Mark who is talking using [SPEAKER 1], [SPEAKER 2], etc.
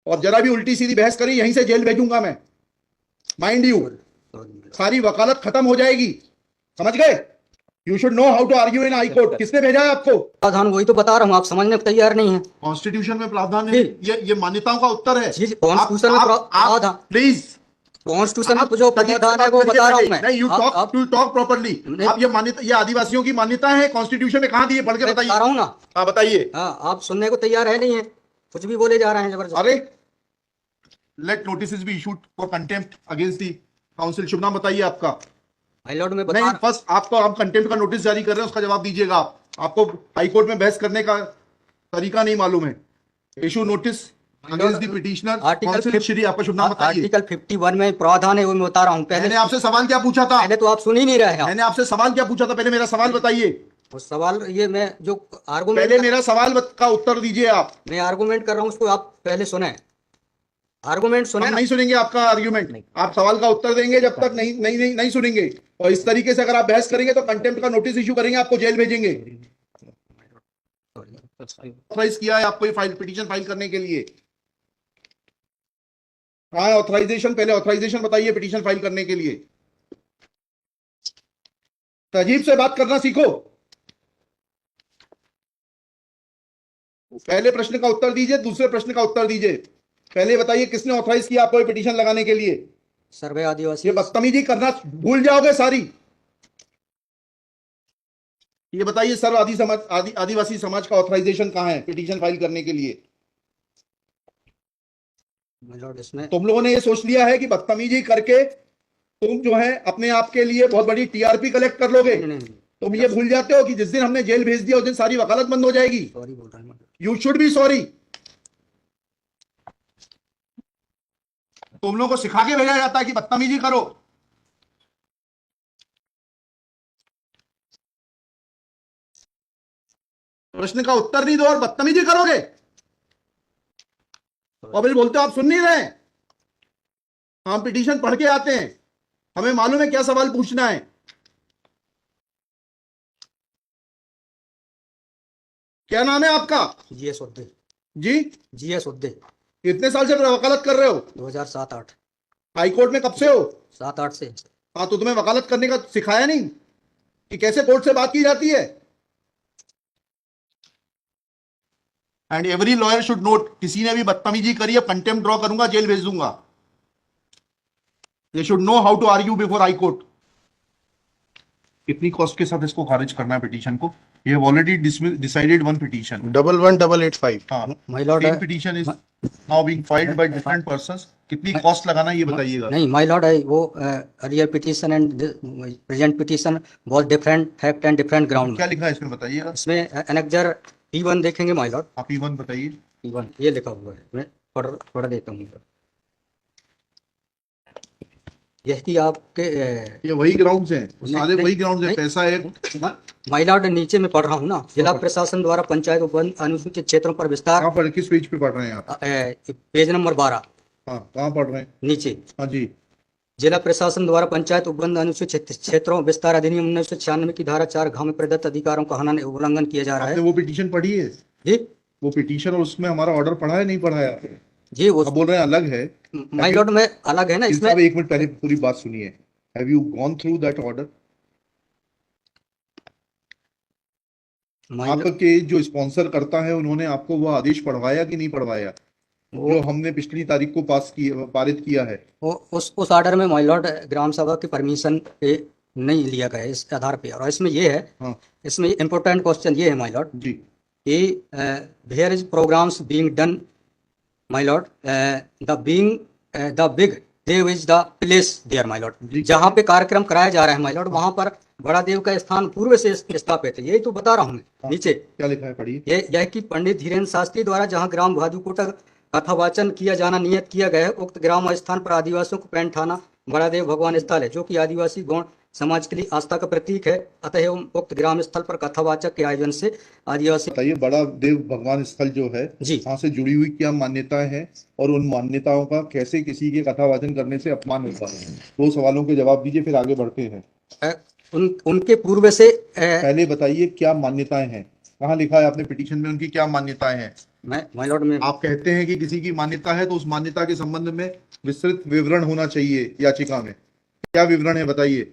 [SPEAKER 1] और जरा भी उल्टी सीधी बहस करी यहीं से जेल भेजूंगा मैं, माइंड यू। सारी वकालत खत्म हो जाएगी, समझ गए? You should know how to argue in high court. किसने भेजा है आपको?
[SPEAKER 2] प्रावधान वही तो बता रहा हूँ, आप समझने को तैयार नहीं है।
[SPEAKER 1] कॉन्स्टिट्यूशन में प्रावधान है, ये मान्यताओं का उत्तर है।
[SPEAKER 2] कॉन्स्टिट्यूशन में प्रावधान,
[SPEAKER 1] प्लीज,
[SPEAKER 2] कॉन्स्टिट्यूशन में जो प्रावधान है वो बता रहा हूँ मैं।
[SPEAKER 1] You talk properly. आप ये मान्यता, ये आदिवासियों की मान्यता है, कॉन्स्टिट्यूशन में कहाँ दी है? पढ़ के बताइए।
[SPEAKER 2] बता रहा हूँ ना।
[SPEAKER 1] हाँ बताइए।
[SPEAKER 2] हाँ, आप सुनने को तैयार है नहीं है, कुछ भी बोले जा रहे हैं जबरदस्त।
[SPEAKER 1] अरे let notice be issued for contempt against the council. शुभ नाम बताइए आपका।
[SPEAKER 2] हाई कोर्ट में
[SPEAKER 1] नहीं, फर्स्ट आपको, आप कंटेम्प्ट का नोटिस जारी कर रहे हैं, उसका जवाब दीजिएगा आप। आपको हाई कोर्ट में बहस करने का तरीका नहीं मालूम है। Issue notice against the petitioner. Council Shri, आपका शुभ नाम बताइए।
[SPEAKER 2] आर्टिकल 51 में प्रावधान है वो मैं बता रहा हूँ।
[SPEAKER 1] मैंने आपसे सवाल क्या पूछा था?
[SPEAKER 2] पहले तो आप सुन ही नहीं रहे हैं।
[SPEAKER 1] मैंने आपसे सवाल क्या पूछा था? पहले मेरा सवाल बताइए।
[SPEAKER 2] उस सवाल, ये मैं जो आर्गुमेंट,
[SPEAKER 1] पहले मेरा सवाल का उत्तर दीजिए आप।
[SPEAKER 2] मैं आर्गुमेंट कर रहा हूँ उसको आप पहले सुने। आर्गुमेंट सुने।
[SPEAKER 1] हम नहीं सुनेंगे आपका आर्ग्यूमेंट। आप सवाल का उत्तर देंगे जब तक नहीं सुनेंगे। और इस तरीके से अगर आप बहस करेंगे तो कंटेम्प्ट का नोटिस इशू करेंगे, आपको जेल भेजेंगे। ऑथराइज किया है आपको ये फाइल, पिटीशन फाइल करने के लिए? हाँ, ऑथराइजेशन, पहले ऑथराइजेशन बताइए पिटीशन फाइल करने के लिए। तहजीब से बात करना सीखो। पहले प्रश्न का उत्तर दीजिए, दूसरे प्रश्न का उत्तर दीजिए। पहले बताइए किसने ऑथराइज किया आपको ये पिटीशन लगाने के लिए?
[SPEAKER 2] सर्वे आदिवासी।
[SPEAKER 1] ये बदतमीजी करना भूल जाओगे सारी। ये बताइए सर्व आदिवासी समाज का ऑथराइजेशन कहां है पिटीशन फाइल करने के लिए?
[SPEAKER 2] इसमें
[SPEAKER 1] तुम लोगों ने ये सोच लिया है कि बदतमीजी करके तुम जो है अपने आप के लिए बहुत बड़ी टीआरपी कलेक्ट कर लोगे। तुम ये भूल जाते हो कि जिस दिन हमने जेल भेज दिया उस दिन सारी वकालत बंद हो जाएगी।
[SPEAKER 2] सॉरी बोल रहा हूं।
[SPEAKER 1] You should be sorry. तुम लोगों को सिखा के भेजा जाता है कि बदतमीजी करो। प्रश्न का उत्तर नहीं दो और बदतमीजी करोगे। और फिर बोलते हो आप सुन नहीं रहे। हम पिटीशन पढ़ के आते हैं, हमें मालूम है क्या सवाल पूछना है। क्या नाम है आपका?
[SPEAKER 2] जीएस उद्दे।
[SPEAKER 1] जी,
[SPEAKER 2] जीएस उद्दे।
[SPEAKER 1] कितने साल से वकालत कर रहे हो?
[SPEAKER 2] 2007-8।
[SPEAKER 1] हाई कोर्ट में कब से हो?
[SPEAKER 2] 7-8 से।
[SPEAKER 1] हाँ, तो तुम्हें वकालत करने का सिखाया नहीं कि कैसे कोर्ट से बात की जाती है? And every lawyer should note, किसी ने भी बदतमीजी करी है कंटेम्प्ट ड्रॉ करूंगा, जेल भेज दूंगा। They should know how to argue before high court. कितनी कॉस्ट के साथ इसको खारिज करना है पिटीशन को? ये ऑलरेडी डिसाइडेड वन पिटीशन
[SPEAKER 3] 11885।
[SPEAKER 1] हाँ,
[SPEAKER 2] my lord,
[SPEAKER 1] petition is now being filed by different persons. कितनी कॉस्ट लगाना है ये बताइएगा।
[SPEAKER 2] नहीं माय लॉर्ड, वो earlier petition and present petition बहुत different fact and different ground.
[SPEAKER 1] क्या लिखा है इसमें बताइएगा।
[SPEAKER 2] इसमें एनेक्जर P1 देखेंगे माय लॉर्ड।
[SPEAKER 1] आप P1 बताइए।
[SPEAKER 2] P1 ये लिखा हुआ है, मैं पढ़ देता हूँ। यह कि आपके
[SPEAKER 1] ये वही ग्राउंड्स हैं, सारे वही ग्राउंड्स हैं। पैसा है
[SPEAKER 2] माय लॉर्ड, नीचे में पढ़ रहा हूँ ना। जिला प्रशासन द्वारा पंचायत उपवन अनुसूचित क्षेत्रों पर विस्तार।
[SPEAKER 1] कहाँ पर, किस पेज पे पढ़ रहे हैं आप?
[SPEAKER 2] Page number 12।
[SPEAKER 1] हाँ, कहाँ पढ़ रहे हैं?
[SPEAKER 2] नीचे।
[SPEAKER 1] हाँ जी।
[SPEAKER 2] जिला प्रशासन द्वारा पंचायत उपबंध अनुसूचित क्षेत्रों विस्तार अधिनियम 1996 की धारा 4 में प्रदत्त अधिकारों का हनन उल्लंघन किया जा रहा है।
[SPEAKER 1] आपने वो पिटीशन पढ़ी है?
[SPEAKER 2] जी,
[SPEAKER 1] वो पिटीशन और उसमें हमारा ऑर्डर पढ़ा है नहीं पढ़ाया?
[SPEAKER 2] जी वो
[SPEAKER 1] आप बोल रहे हैं अलग है।
[SPEAKER 2] माय लॉर्ड में अलग है ना इसमें।
[SPEAKER 1] एक मिनट पहले पूरी बात सुनिए। Have you gone through that order? आपके जो स्पॉन्सर करता है उन्होंने आपको वो आदेश पढ़वाया कि नहीं पढ़वाया जो हमने पिछली तारीख को पारित किया है?
[SPEAKER 2] उस ऑर्डर में माय लॉर्ड ग्राम सभा की परमिशन पे नहीं लिया गया इस आधार पे। और इसमें ये है,
[SPEAKER 1] हाँ,
[SPEAKER 2] इसमें इम्पोर्टेंट क्वेश्चन ये है माय लॉर्ड
[SPEAKER 1] जी,
[SPEAKER 2] कि where is programs being done my lord, the big Dev is the place there my lord. जहाँ पे कार्यक्रम कराया जा रहा है माय लॉर्ड, वहाँ पर बड़ा देव का स्थान पूर्व से स्थापित है। यही तो बता रहा हूँ मैं। नीचे
[SPEAKER 1] क्या लिखा है पढ़िए।
[SPEAKER 2] यह कि पंडित धीरेन्द्र शास्त्री द्वारा जहाँ ग्राम भादुकोटा कथावाचन किया जाना नियत किया गया है, उक्त ग्राम स्थान पर आदिवासियों को पैंट थाना बड़ा देव भगवान स्थल है, जो कि आदिवासी गौण समाज के लिए आस्था का प्रतीक है। अतः उक्त ग्राम स्थल पर कथावाचक के आयोजन से आदिवासी।
[SPEAKER 1] बताइए, बड़ा देव भगवान स्थल जो है
[SPEAKER 2] जी,
[SPEAKER 1] वहाँ से जुड़ी हुई क्या मान्यताएं हैं और उन मान्यताओं का कैसे किसी के कथावाचन करने से अपमान होता है? दो सवालों के जवाब दीजिए, फिर आगे बढ़ते हैं।
[SPEAKER 2] उनके पूर्व से
[SPEAKER 1] पहले बताइए क्या मान्यताएं हैं, कहाँ लिखा है आपने पिटीशन में उनकी क्या मान्यताएं हैं?
[SPEAKER 2] मैं माय लॉर्ड में
[SPEAKER 1] आप कहते हैं कि किसी की मान्यता है तो उस मान्यता के संबंध में विस्तृत विवरण होना चाहिए याचिका में। क्या विवरण है बताइए।